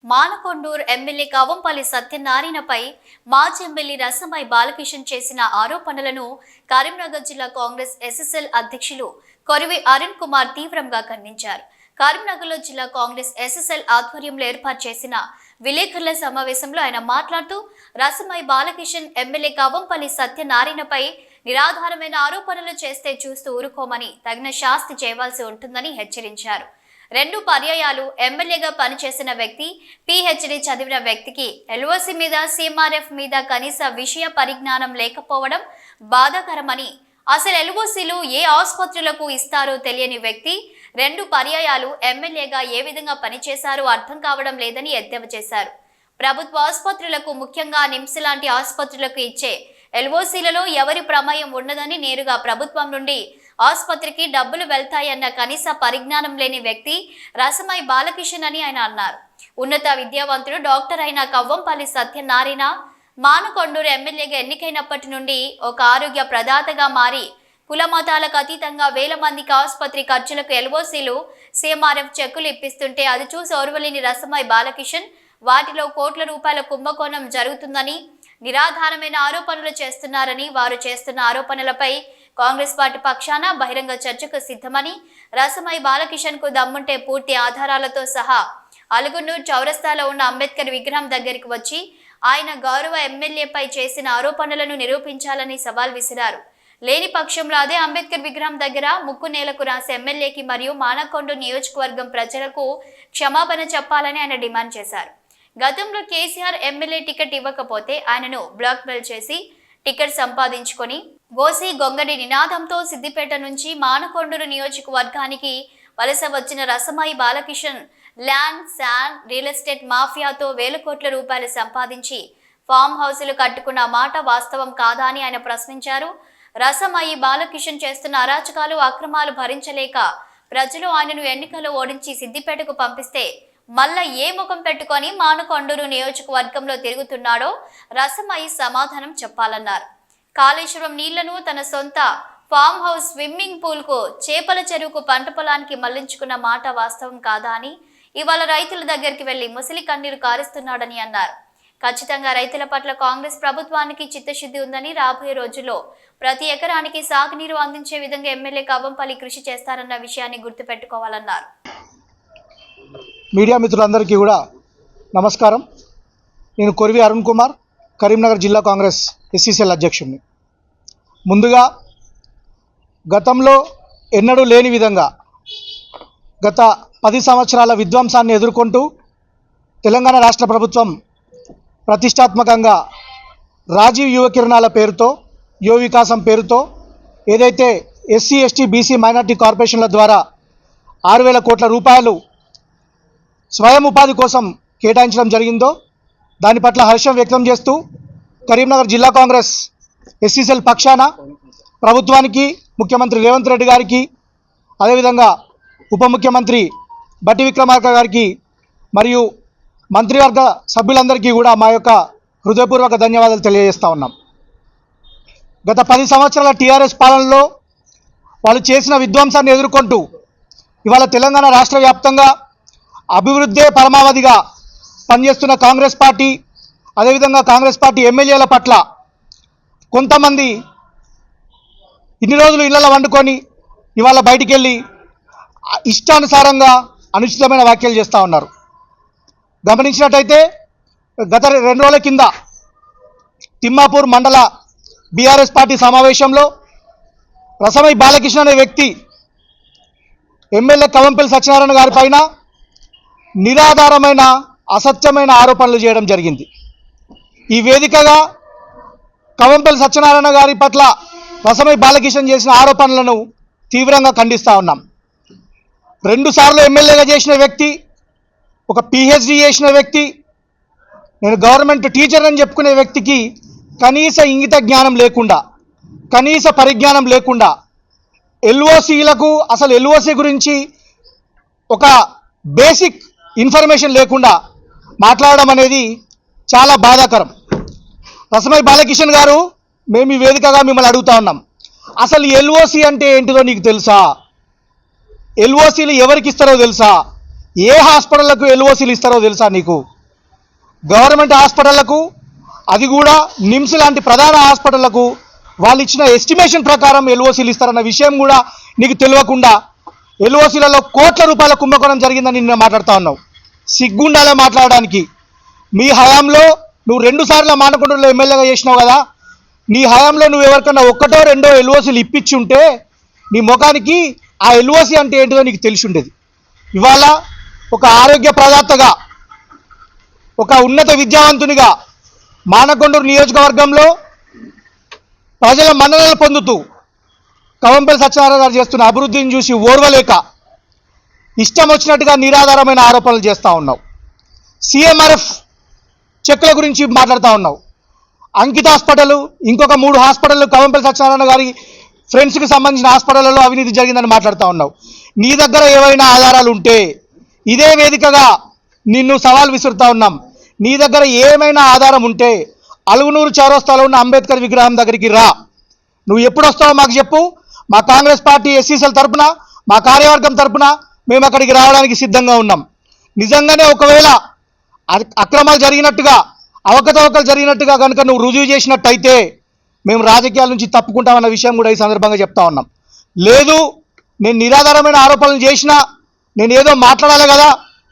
Manakondur MLA Kavampalli సత్యనారాయణపై మాజీ MLA Rasamayi Balakishan చేసిన ఆరోపణలను కరీంనగర్ జిల్లా కాంగ్రెస్ ఎస్ఎస్ఎల్ అధ్యక్షులు కొరివి అరుణ్ కుమార్ తీవ్రంగా ఖండించారు. కరీంనగర్లో జిల్లా కాంగ్రెస్ ఎస్ఎస్ఎల్ ఆధ్వర్యంలో ఏర్పాటు చేసిన విలేకరుల సమావేశంలో ఆయన మాట్లాడుతూ రసమై బాలకిషన్ ఎమ్మెల్యే కవంపల్లి సత్యనారాయణపై నిరాధారమైన ఆరోపణలు చేస్తే చూస్తూ ఊరుకోమని తగిన శాస్తి చేయవలసి ఉంటుందని హెచ్చరించారు. 2 పర్యాయాలు ఎమ్మెల్యేగా పనిచేసిన వ్యక్తి, పిహెచ్డి చదివిన వ్యక్తికి ఎల్ఓసి మీద, సిఎంఆర్ఎఫ్ మీద కనీస విషయ పరిజ్ఞానం లేకపోవడం బాధాకరమని, అసలు ఎల్ఓసిలు ఏ ఆసుపత్రులకు ఇస్తారో తెలియని వ్యక్తి 2 పర్యాయాలు ఎమ్మెల్యేగా ఏ విధంగా పనిచేశారో అర్థం కావడం లేదని ఎద్దేవా చేశారు. ప్రభుత్వ ఆసుపత్రులకు, ముఖ్యంగా నిమ్స్ లాంటి ఆసుపత్రులకు ఇచ్చే ఎల్ఓసీలలో ఎవరి ప్రమేయం ఉన్నదని, నేరుగా ప్రభుత్వం నుండి ఆసుపత్రికి డబ్బులు వెళ్తాయన్న కనీస పరిజ్ఞానం లేని వ్యక్తి రసమై బాలకిషన్ అని ఆయన అన్నారు. ఉన్నత విద్యావంతుడు డాక్టర్ అయిన కవ్వంపల్లి సత్యనారాయణ మానకొండూరు ఎమ్మెల్యేగా ఎన్నికైనప్పటి నుండి ఒక ఆరోగ్య ప్రదాతగా మారి కుల మతాలకు అతీతంగా వేల మందికి ఆసుపత్రి ఖర్చులకు ఎల్ఓసీలు, సిఎంఆర్ఎఫ్ చెక్కులు ఇప్పిస్తుంటే అది చూసి ఓర్వలేని రసమై బాలకిషన్ వాటిలో కోట్ల రూపాయల కుంభకోణం జరుగుతుందని, నిరాధారమైన ఆరోపణలు చేస్తున్నారని, వారు చేస్తున్న ఆరోపణలపై కాంగ్రెస్ పార్టీ పక్షాన బహిరంగ చర్చకు సిద్ధమని, రసమై బాలకిషన్ కు దమ్ముంటే పూర్తి ఆధారాలతో సహా అలుగునూరు చౌరస్తాలో ఉన్న అంబేద్కర్ విగ్రహం దగ్గరికి వచ్చి ఆయన గౌరవ ఎమ్మెల్యేపై చేసిన ఆరోపణలను నిరూపించాలని సవాల్ విసిరారు. లేని పక్షంలో అదే అంబేద్కర్ విగ్రహం దగ్గర ముక్కు నేలకు రాసే ఎమ్మెల్యేకి మరియు మానకొండూరు నియోజకవర్గం ప్రజలకు క్షమాపణ చెప్పాలని ఆయన డిమాండ్ చేశారు. గతంలో కేసీఆర్ ఎమ్మెల్యే టికెట్ ఇవ్వకపోతే ఆయనను బ్లాక్మెయిల్ చేసి టికెట్ సంపాదించుకొని గోసి గొంగడి నినాదంతో సిద్దిపేట నుంచి మానకొండూరు నియోజకవర్గానికి వలస వచ్చిన Rasamayi Balakishan land, sand, real estate మాఫియాతో వేల కోట్ల రూపాయలు సంపాదించి ఫామ్ హౌసులు కట్టుకున్న మాట వాస్తవం కాదా అని ఆయన ప్రశ్నించారు. రసమై బాలకిషన్ చేస్తున్న అరాచకాలు, అక్రమాలు భరించలేక ప్రజలు ఆయనను ఎన్నికల్లో ఓడించి సిద్దిపేటకు పంపిస్తే మళ్ళా ఏ ముఖం పెట్టుకొని మానకొండూరు నియోజకవర్గంలో తిరుగుతున్నాడో రసమై సమాధానం చెప్పాలన్నారు. కాళేశ్వరం నీళ్లను తన సొంత ఫామ్ హౌస్, స్విమ్మింగ్ పూల్ కు, చేపల చెరువుకు, పంట పొలానికి మళ్లించుకున్న మాట వాస్తవం కాదా అని ఇవాళ రైతుల దగ్గరికి వెళ్లి ముసలి కన్నీరు కారుస్తున్నాడని అన్నారు. ఖచ్చితంగా రైతుల పట్ల కాంగ్రెస్ ప్రభుత్వానికి చిత్తశుద్ధి ఉందని, రాబోయే రోజుల్లో ప్రతి ఎకరానికి సాగునీరు అందించే విధంగా ఎమ్మెల్యే కవంపల్లి కృషి చేస్తారన్న విషయాన్ని గుర్తుపెట్టుకోవాలన్నారు. మీడియా మిత్రులందరికీ కూడా నమస్కారం. నేను కొరివి అరుణ్ కుమార్, కరీంనగర్ జిల్లా కాంగ్రెస్ ఎస్సీసీఎల్ అధ్యక్షుడిని. ముందుగా గతంలో ఎన్నడూ లేని విధంగా గత 10 సంవత్సరాల విధ్వంసాన్ని ఎదుర్కొంటూ తెలంగాణ రాష్ట్ర ప్రభుత్వం ప్రతిష్టాత్మకంగా రాజీవ్ యువ కిరణాల పేరుతో, యువ వికాసం పేరుతో ఏదైతే ఎస్సీ, ఎస్టీ, బీసీ, మైనార్టీ కార్పొరేషన్ల ద్వారా 6,000 కోట్ల రూపాయలు స్వయం ఉపాధి కోసం కేటాయించడం జరిగిందో దాని పట్ల హర్షం వ్యక్తం చేస్తూ కరీంనగర్ జిల్లా కాంగ్రెస్ ఎస్సీసీఎల్ పక్షాన ప్రభుత్వానికి, ముఖ్యమంత్రి రేవంత్ రెడ్డి గారికి, అదేవిధంగా ఉప ముఖ్యమంత్రి బట్టి విక్రమార్క గారికి మరియు మంత్రివర్గ సభ్యులందరికీ కూడా మా యొక్క హృదయపూర్వక ధన్యవాదాలు తెలియజేస్తూ ఉన్నాం. గత 10 సంవత్సరాల టీఆర్ఎస్ పాలనలో వాళ్ళు చేసిన విధ్వంసాన్ని ఎదుర్కొంటూ ఇవాళ తెలంగాణ రాష్ట్ర వ్యాప్తంగా అభివృద్ధే పరమావధిగా పనిచేస్తున్న కాంగ్రెస్ పార్టీ, అదేవిధంగా కాంగ్రెస్ పార్టీ ఎమ్మెల్యేల పట్ల కొంతమంది ఇన్ని రోజులు ఇళ్లలో వండుకొని ఇవాళ బయటికి వెళ్ళి ఇష్టానుసారంగా అనుచితమైన వ్యాఖ్యలు చేస్తూ ఉన్నారు. గమనించినట్టయితే గత 2 రోజుల కింద తిమ్మాపూర్ మండల బీఆర్ఎస్ పార్టీ సమావేశంలో రసమై బాలకిషన్ అనే వ్యక్తి ఎమ్మెల్యే కవంపల్లి సత్యనారాయణ గారి పైన నిరాధారమైన, అసత్యమైన ఆరోపణలు చేయడం జరిగింది. ఈ వేదికగా కవంపల్లి సత్యనారాయణ గారి పట్ల రసమై బాలకిషన్ చేసిన ఆరోపణలను తీవ్రంగా ఖండిస్తూ ఉన్నాం. 2 సార్లు ఎమ్మెల్యేగా చేసిన వ్యక్తి, ఒక పిహెచ్డి చేసిన వ్యక్తి, నేను గవర్నమెంట్ టీచర్ అని చెప్పుకునే వ్యక్తికి కనీస ఇంగిత జ్ఞానం లేకుండా, కనీస పరిజ్ఞానం లేకుండా, ఎల్ఓసీలకు అసలు ఎల్ఓసీ గురించి ఒక బేసిక్ ఇన్ఫర్మేషన్ లేకుండా మాట్లాడడం అనేది చాలా బాధాకరం. రసమై బాలకిషన్ గారు, మేము ఈ వేదికగా మిమ్మల్ని అడుగుతా ఉన్నాం, అసలు ఎల్ఓసీ అంటే ఏంటిదో నీకు తెలుసా? ఎల్ఓసీలు ఎవరికి ఇస్తారో తెలుసా? ఏ హాస్పిటళ్లకు ఎల్ఓసీలు ఇస్తారో తెలుసా నీకు? గవర్నమెంట్ హాస్పిటళ్లకు, అది కూడా నిమ్స్ లాంటి ప్రధాన హాస్పిటళ్లకు వాళ్ళు ఇచ్చిన ఎస్టిమేషన్ ప్రకారం ఎల్ఓసీలు ఇస్తారన్న విషయం కూడా నీకు తెలియకుండా ఎల్ఓసీలలో కోట్ల రూపాయల కుంభకోణం జరిగిందని నిన్న మాట్లాడుతూ ఉన్నావు. సిగ్గుండాలే మాట్లాడడానికి. మీ హయాంలో నువ్వు 2 సార్లు మానకొండూరులో ఎమ్మెల్యేగా చేసినావు కదా, నీ హయాంలో నువ్వు ఎవరికన్నా 1 2 ఎల్ఓసీలు ఇప్పించి ఉంటే నీ ముఖానికి ఆ ఎల్ఓసీ అంటే ఏంటిదో నీకు తెలిసి ఉండేది. ఇవాళ ఒక ఆరోగ్య ప్రదాతగా, ఒక ఉన్నత విద్యావంతునిగా మానకొండూరు నియోజకవర్గంలో ప్రజల మన్ననలు పొందుతూ కవంపల్లి సత్యనారాయణ గారు చేస్తున్న అభివృద్ధిని చూసి ఓర్వలేక ఇష్టం వచ్చినట్టుగా నిరాధారమైన ఆరోపణలు చేస్తూ ఉన్నావు. సిఎంఆర్ఎఫ్ చెక్కుల గురించి మాట్లాడుతూ ఉన్నావు. అంకిత హాస్పిటల్, ఇంకొక 3 హాస్పిటల్ కవంపల్లి సత్యనారాయణ గారి ఫ్రెండ్స్కి సంబంధించిన హాస్పిటళ్లలో అవినీతి జరిగిందని మాట్లాడుతూ ఉన్నావు. నీ దగ్గర ఏవైనా ఆధారాలు ఉంటే ఇదే వేదికగా నిన్ను సవాల్ విసురుతా ఉన్నాం. నీ దగ్గర ఏమైనా ఆధారం ఉంటే అలుగునూరు చౌరస్తాలో ఉన్న అంబేద్కర్ విగ్రహం దగ్గరికి రా. నువ్వు ఎప్పుడు వస్తావో మాకు చెప్పు. మా కాంగ్రెస్ పార్టీ ఎస్సీసీల తరపున, మా కార్యవర్గం తరపున మేము అక్కడికి రావడానికి సిద్ధంగా ఉన్నాం. నిజంగానే ఒకవేళ అక్రమాలు జరిగినట్టుగా, అవకతవకలు జరిగినట్టుగా కనుక నువ్వు రుజువు చేసినట్టయితే మేము రాజకీయాల నుంచి తప్పుకుంటామన్న విషయం కూడా ఈ సందర్భంగా చెప్తా ఉన్నాం. లేదు, నేను నిరాధారమైన ఆరోపణలు చేసినా, నేను ఏదో మాట్లాడాలి కదా,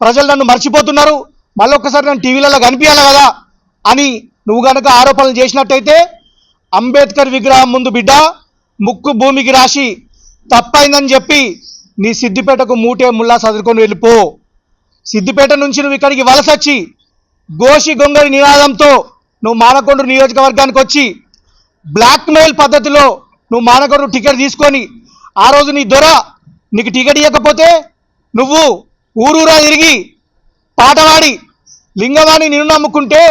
ప్రజలు నన్ను మర్చిపోతున్నారు, మళ్ళొక్కసారి నన్ను టీవీలలో కనిపించాలి కదా అని నువ్వు కనుక ఆరోపణలు చేసినట్టయితే అంబేద్కర్ విగ్రహం ముందు బిడ్డ ముక్కు భూమికి రాసి తప్పైందని చెప్పి నీ సిద్దిపేటకు మూటే ముల్లా చదువుకొని వెళ్ళిపో. సిద్దిపేట నుంచి నువ్వు ఇక్కడికి వలసొచ్చి గోషి గొంగరి నినాదంతో నువ్వు మానకొండూరు నియోజకవర్గానికి వచ్చి బ్లాక్మెయిల్ పద్ధతిలో నువ్వు మానకొండూరు టికెట్ తీసుకొని, ఆ రోజు నీ దొర నీకు టికెట్ ఇవ్వకపోతే నువ్వు ఊరూరా తిరిగి పాటవాడి లింగవాణి నిన్ను నమ్ముకుంటే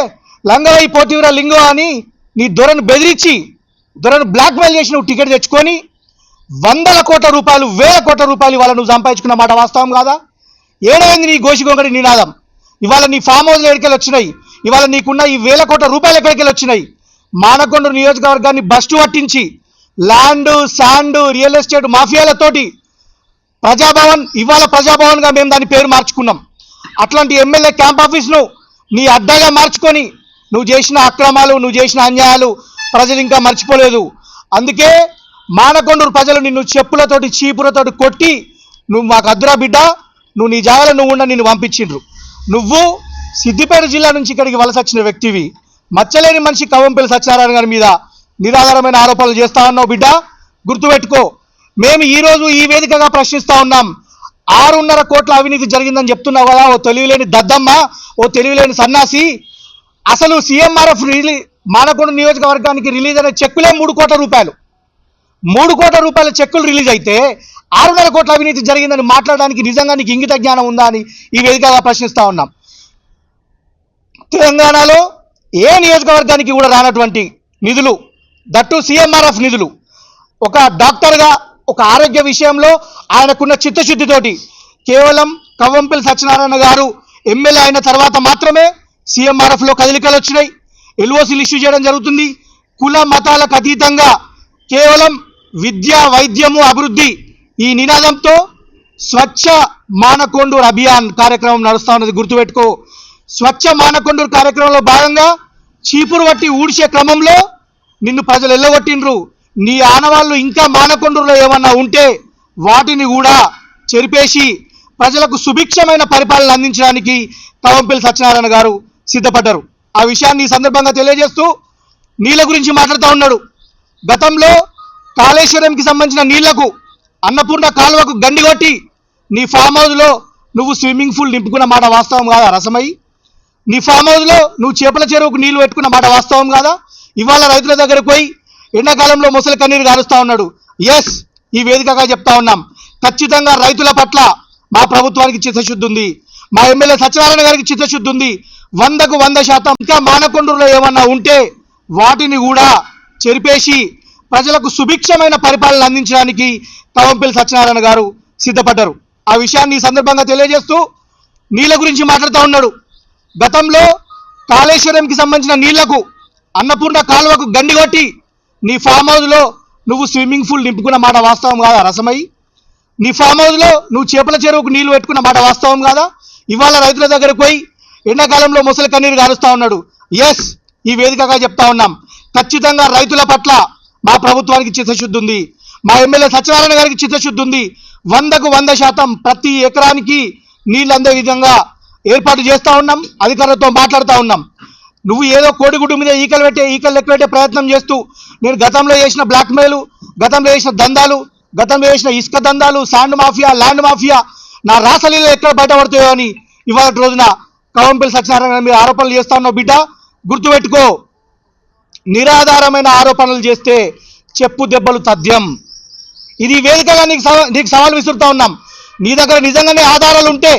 లంగవై పోటీవరా లింగం అని నీ దొరను బెదిరించి, దొరను బ్లాక్మెయిల్ చేసి నువ్వు టికెట్ తెచ్చుకొని 100 కోట్ల రూపాయలు, 1000 కోట్ల రూపాయలు ఇవాళ నువ్వు సంపాదించుకున్న మాట వాస్తవం కాదా? ఏడైంది నీ గోషిగొంగడి నినాదం? ఇవాళ నీ ఫామ్ హౌస్లు ఎక్కడికి వచ్చినాయి? ఇవాళ నీకున్న ఈ 1000 కోట్ల రూపాయలు ఎక్కడికి వచ్చినాయి? మానకొండూరు నియోజకవర్గాన్ని బస్టు పట్టించి ల్యాండ్, శాండ్, రియల్ ఎస్టేట్ మాఫియాలతోటి ప్రజాభవన్, ఇవాళ ప్రజాభవన్గా మేము దాని పేరు మార్చుకున్నాం. అట్లాంటి ఎమ్మెల్యే క్యాంప్ ఆఫీస్ను నీ అడ్డాగా మార్చుకొని నువ్వు చేసిన అక్రమాలు, నువ్వు చేసిన అన్యాయాలు ప్రజలు ఇంకా మర్చిపోలేదు. అందుకే మానకొండూరు ప్రజలు నిన్ను చెప్పులతోటి, చీపులతోటి కొట్టి నువ్వు మాకు అద్దురా బిడ్డ, నువ్వు నీ జాగాలో నువ్వు ఉన్న నిన్ను పంపించిండ్రు. నువ్వు సిద్దిపేట జిల్లా నుంచి ఇక్కడికి వలస వచ్చిన వ్యక్తివి. మచ్చలేని మనిషి కవంపల్లి సత్యనారాయణ గారి మీద నిరాధారమైన ఆరోపణలు చేస్తా ఉన్నావు బిడ్డ, గుర్తుపెట్టుకో. మేము ఈరోజు ఈ వేదికగా ప్రశ్నిస్తా ఉన్నాం. 6.5 కోట్ల అవినీతి జరిగిందని చెప్తున్నావు కదా ఓ తెలివిలేని దద్దమ్మ, ఓ తెలివిలేని సన్నాసి. అసలు సీఎంఆర్ఎఫ్ మానకొండ నియోజకవర్గానికి రిలీజ్ అయిన చెక్కులే 3 కోట్ల రూపాయలు. 3 కోట్ల రూపాయల చెక్కులు రిలీజ్ అయితే 6.5 కోట్ల అవినీతి జరిగిందని మాట్లాడడానికి నిజంగా నీకు ఇంగిత జ్ఞానం ఉందా అని ఈ వేదికగా ప్రశ్నిస్తా ఉన్నాం. తెలంగాణలో ఏ నియోజకవర్గానికి కూడా రానటువంటి నిధులు, దట్టు సీఎంఆర్ఎఫ్ నిధులు, ఒక డాక్టర్గా, ఒక ఆరోగ్య విషయంలో ఆయనకున్న చిత్తశుద్ధితోటి కేవలం కవంపల్లి సత్యనారాయణ గారు ఎమ్మెల్యే అయిన తర్వాత మాత్రమే సీఎంఆర్ఎఫ్లో కదలికలు వచ్చినాయి, ఎల్ఓసీలు ఇష్యూ చేయడం జరుగుతుంది. కుల మతాలకు అతీతంగా కేవలం విద్య, వైద్యము, అభివృద్ధి ఈ నినాదంతో స్వచ్ఛ మానకొండూరు అభియాన్ కార్యక్రమం నడుస్తూ ఉన్నది, గుర్తుపెట్టుకో. స్వచ్ఛ మానకొండూరు కార్యక్రమంలో భాగంగా చీపురు పట్టి ఊడ్చే క్రమంలో నిన్ను ప్రజలు ఎల్లగొట్టిండ్రు. నీ ఆనవాళ్ళు ఇంకా మానకొండూరులో ఏమన్నా ఉంటే వాటిని కూడా చెరిపేసి ప్రజలకు సుభిక్షమైన పరిపాలన అందించడానికి కవంపల్లి సత్యనారాయణ గారు సిద్ధపడ్డారు. ఆ విషయాన్ని ఈ సందర్భంగా తెలియజేస్తూ నీళ్ళ గురించి మాట్లాడుతూ ఉన్నాడు. గతంలో కాళేశ్వరంకి సంబంధించిన నీళ్లకు అన్నపూర్ణ కాలువకు గండి కొట్టి నీ ఫామ్ హౌస్లో నువ్వు స్విమ్మింగ్ పూల్ నింపుకున్న మాట వాస్తవం కాదా రసమై? నీ ఫామ్ హౌస్లో నువ్వు చేపల చెరువుకు నీళ్లు పెట్టుకున్న మాట వాస్తవం కాదా? ఇవాళ రైతుల దగ్గరకు పోయి ఎండాకాలంలో ముసలి కన్నీరు గారుస్తూ ఉన్నాడు. ఎస్, ఈ వేదికగా చెప్తా ఉన్నాం, ఖచ్చితంగా రైతుల పట్ల మా ప్రభుత్వానికి చిత్తశుద్ధి ఉంది, మా ఎమ్మెల్యే సత్యనారాయణ గారికి చిత్తశుద్ధి ఉంది. 100కు 100% ఇంకా మానకొండూరులో ఏమన్నా ఉంటే వాటిని కూడా చెరిపేసి ప్రజలకు సుభిక్షమైన పరిపాలన అందించడానికి కవంపల్లి సత్యనారాయణ గారు సిద్ధపడ్డారు. ఆ విషయాన్ని ఈ సందర్భంగా తెలియజేస్తూ నీళ్ళ గురించి మాట్లాడుతూ ఉన్నాడు. గతంలో కాళేశ్వరంకి సంబంధించిన నీళ్లకు అన్నపూర్ణ కాలువకు గండి కొట్టి నీ ఫామ్ హౌస్లో నువ్వు స్విమ్మింగ్ పూల్ నింపుకున్న మాట వాస్తవం కాదా రసమై? నీ ఫామ్ హౌస్లో నువ్వు చేపల చెరువుకు నీళ్లు పెట్టుకున్న మాట వాస్తవం కాదా? ఇవాళ రైతుల దగ్గరకు పోయి ఎండాకాలంలో ముసలి కన్నీరు గారుస్తా ఉన్నాడు. ఎస్, ఈ వేదికగా చెప్తా ఉన్నాం, ఖచ్చితంగా రైతుల పట్ల మా ప్రభుత్వానికి చిత్తశుద్ధి ఉంది, మా ఎమ్మెల్యే సత్యనారాయణ గారికి చిత్తశుద్ధి ఉంది. 100కు 100% ప్రతి ఎకరానికి నీళ్ళు అందే విధంగా ఏర్పాటు చేస్తూ ఉన్నాం, అధికారులతో మాట్లాడుతూ ఉన్నాం. నువ్వు ఏదో కోడిగుడ్డు మీద ఈకలు లెక్క పెట్టే ప్రయత్నం చేస్తూ నేను గతంలో చేసిన బ్లాక్మెయిల్, గతంలో చేసిన దందాలు, గతంలో చేసిన ఇసుక దందాలు, శాండ్ మాఫియా, ల్యాండ్ మాఫియా నా రాసలీలో ఎక్కడ బయటపడతాయో అని ఇవాళ రోజున కవంపల్లి సత్యనారాయణ మీద ఆరోపణలు చేస్తా ఉన్నావు. బిడ్డ గుర్తుపెట్టుకో, నిరాధారమైన ఆరోపణలు చేస్తే చెప్పు దెబ్బలు తథ్యం. ఇది వేదికగా నీకు సవాల్ విసురుతా ఉన్నాం. నీ దగ్గర నిజంగానే ఆధారాలు ఉంటే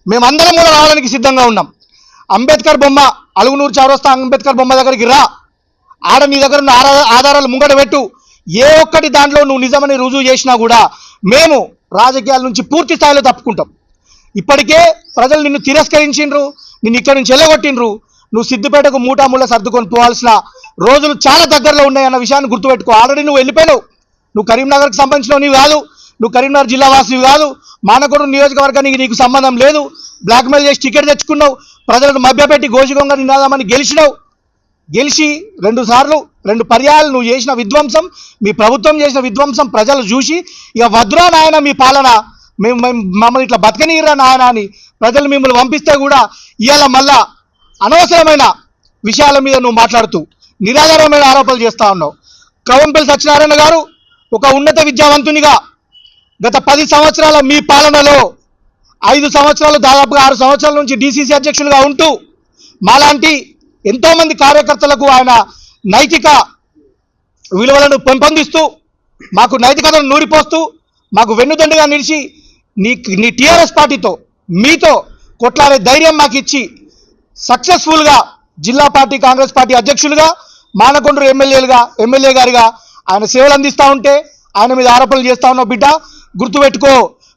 మేమందరం కూడా రావడానికి సిద్ధంగా ఉన్నాం. అంబేద్కర్ బొమ్మ, అలుగునూరు చౌరస్తా అంబేద్కర్ బొమ్మ దగ్గరికి రా, ఆడ నీ దగ్గర ఉన్న ఆధారాలు ముంగట పెట్టు. ఏ ఒక్కటి దాంట్లో నువ్వు నిజమని రుజువు చేసినా కూడా మేము రాజకీయాల నుంచి పూర్తి స్థాయిలో తప్పుకుంటాం. ఇప్పటికే ప్రజలు నిన్ను తిరస్కరించిండ్రు, నిన్ను ఇక్కడి నుంచి వెళ్ళగొట్టిండ్రు. నువ్వు సిద్దిపేటకు మూటాముళ్ళ సర్దుకొని పోవాల్సిన రోజులు చాలా దగ్గరలో ఉన్నాయన్న విషయాన్ని గుర్తుపెట్టుకో. ఆల్రెడీ నువ్వు వెళ్ళిపోయావు. నువ్వు కరీంనగర్కి సంబంధించినవి కాదు, నువ్వు కరీంనగర్ జిల్లా వాసివి కాదు, మానకొండ నియోజకవర్గానికి నీకు సంబంధం లేదు. బ్లాక్మెయిల్ చేసి టికెట్ తెచ్చుకున్నావు, ప్రజలను మభ్యపెట్టి గోషిగొంగ నినాదమని గెలిచినావు. గెలిచి 2 సార్లు 2 పర్యాలు నువ్వు చేసిన విధ్వంసం, మీ ప్రభుత్వం చేసిన విధ్వంసం ప్రజలు చూసి ఇక వద్దురా నాయన మీ పాలన, మమ్మల్ని ఇట్లా బతకనీరా నాయన అని ప్రజలు మిమ్మల్ని పంపిస్తే కూడా ఇవాళ మళ్ళా అనవసరమైన విషయాల మీద నువ్వు మాట్లాడుతూ నిరాధారమైన ఆరోపణలు చేస్తా ఉన్నావు. కవంపల్లి సత్యనారాయణ గారు ఒక ఉన్నత విద్యావంతునిగా గత 10 సంవత్సరాల మీ పాలనలో 5 సంవత్సరాలు దాదాపుగా 6 సంవత్సరాల నుంచి డీసీసీ అధ్యక్షులుగా ఉంటూ మాలాంటి ఎంతోమంది కార్యకర్తలకు ఆయన నైతిక విలువలను పెంపొందిస్తూ మాకు నైతికతను నూరిపోస్తూ మాకు వెన్నుదండుగా నిలిచి నీ టీఆర్ఎస్ పార్టీతో మీతో కొట్లాడే ధైర్యం మాకు ఇచ్చి సక్సెస్ఫుల్గా జిల్లా పార్టీ కాంగ్రెస్ పార్టీ అధ్యక్షులుగా మానకొండూరు ఎమ్మెల్యే గారిగా ఆయన సేవలు అందిస్తూ ఉంటే ఆయన మీద ఆరోపణలు చేస్తా ఉన్నావు. బిడ్డ గుర్తుపెట్టుకో,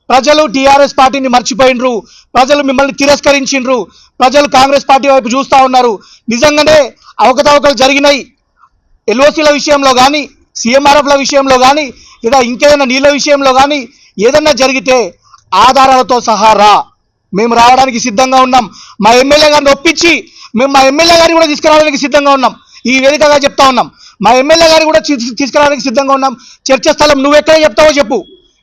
ప్రజలు టీఆర్ఎస్ పార్టీని మర్చిపోయినరు, ప్రజలు మిమ్మల్ని తిరస్కరించిండ్రు, ప్రజలు కాంగ్రెస్ పార్టీ వైపు చూస్తూ ఉన్నారు. నిజంగానే అవకతవకలు జరిగినాయి, ఎల్ఓసీల విషయంలో కానీ, సీఎంఆర్ఎఫ్ల విషయంలో కానీ, లేదా ఇంకేదైనా నీళ్ళ విషయంలో కానీ ఏదన్నా జరిగితే ఆధారాలతో సహా రా, మేము రావడానికి సిద్ధంగా ఉన్నాం. మా ఎమ్మెల్యే గారిని ఒప్పించి మేము మా ఎమ్మెల్యే గారిని కూడా తీసుకురావడానికి సిద్ధంగా ఉన్నాం. ఈ వేదికగా చెప్తా ఉన్నాం, మా ఎమ్మెల్యే గారిని కూడా తీసుకురావడానికి సిద్ధంగా ఉన్నాం. చర్చ స్థలం నువ్వు ఎక్కడ చెప్తావో చెప్పు,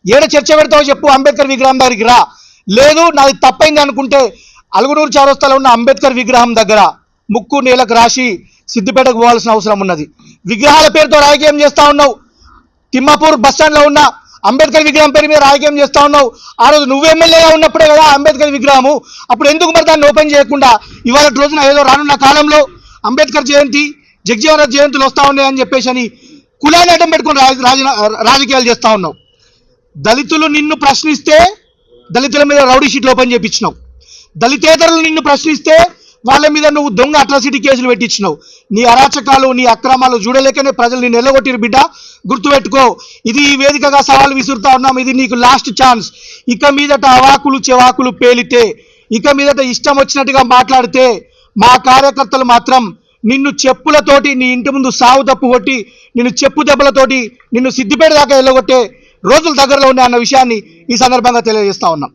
ఏడ చర్చ పెడతావో చెప్పు, అంబేద్కర్ విగ్రహం దగ్గరికి రా. లేదు నాది తప్పైంది అనుకుంటే అలుగునూరు చౌరస్తాలో ఉన్న అంబేద్కర్ విగ్రహం దగ్గర ముక్కు నేలకు రాసి సిద్దిపేటకు పోవాల్సిన అవసరం ఉన్నది. విగ్రహాల పేరుతో రాజకీయం చేస్తా ఉన్నావు. తిమ్మాపూర్ బస్టాండ్లో ఉన్న అంబేద్కర్ విగ్రహం పేరు మీద రాజకీయం చేస్తా ఉన్నావు. ఆ రోజు నువ్వు ఎమ్మెల్యేగా ఉన్నప్పుడే కదా అంబేద్కర్ విగ్రహము, అప్పుడు ఎందుకు మరి దాన్ని ఓపెన్ చేయకుండా ఇవాళ రోజున ఏదో రానున్న కాలంలో అంబేద్కర్ జయంతి, జగజీవన్ రామ్ జయంతులు వస్తూ ఉన్నాయని చెప్పేసి అని కులాన్ని అడ్డం పెట్టుకుని రాజకీయాలు చేస్తూ ఉన్నావు. దళితులు నిన్ను ప్రశ్నిస్తే దళితుల మీద రౌడీ షీట్లు ఓపెన్ చేయించినావు. దళితేతరులు నిన్ను ప్రశ్నిస్తే వాళ్ళ మీద నువ్వు దొంగ అట్రాసిటీ కేసులు పెట్టించినావు. నీ అరాచకాలు, నీ అక్రమాలు చూడలేకనే ప్రజలు నిన్ను ఎల్లగొట్టిరు. బిడ్డ గుర్తుపెట్టుకో, ఇది ఈ వేదికగా సవాల్ విసురుతా ఉన్నాం. ఇది నీకు లాస్ట్ ఛాన్స్. ఇక మీదట అవాకులు చెవాకులు పేలితే, ఇక మీదట ఇష్టం వచ్చినట్టుగా మాట్లాడితే మా కార్యకర్తలు మాత్రం నిన్ను చెప్పులతోటి నీ ఇంటి ముందు సాగు తప్పు కొట్టి, నిన్ను చెప్పు దెబ్బలతోటి నిన్ను సిద్దిపేట దాకా వెళ్ళగొట్టే రోజులు దగ్గరలో ఉన్నాయి అన్న విషయాన్ని ఈ సందర్భంగా తెలియజేస్తా ఉన్నాం.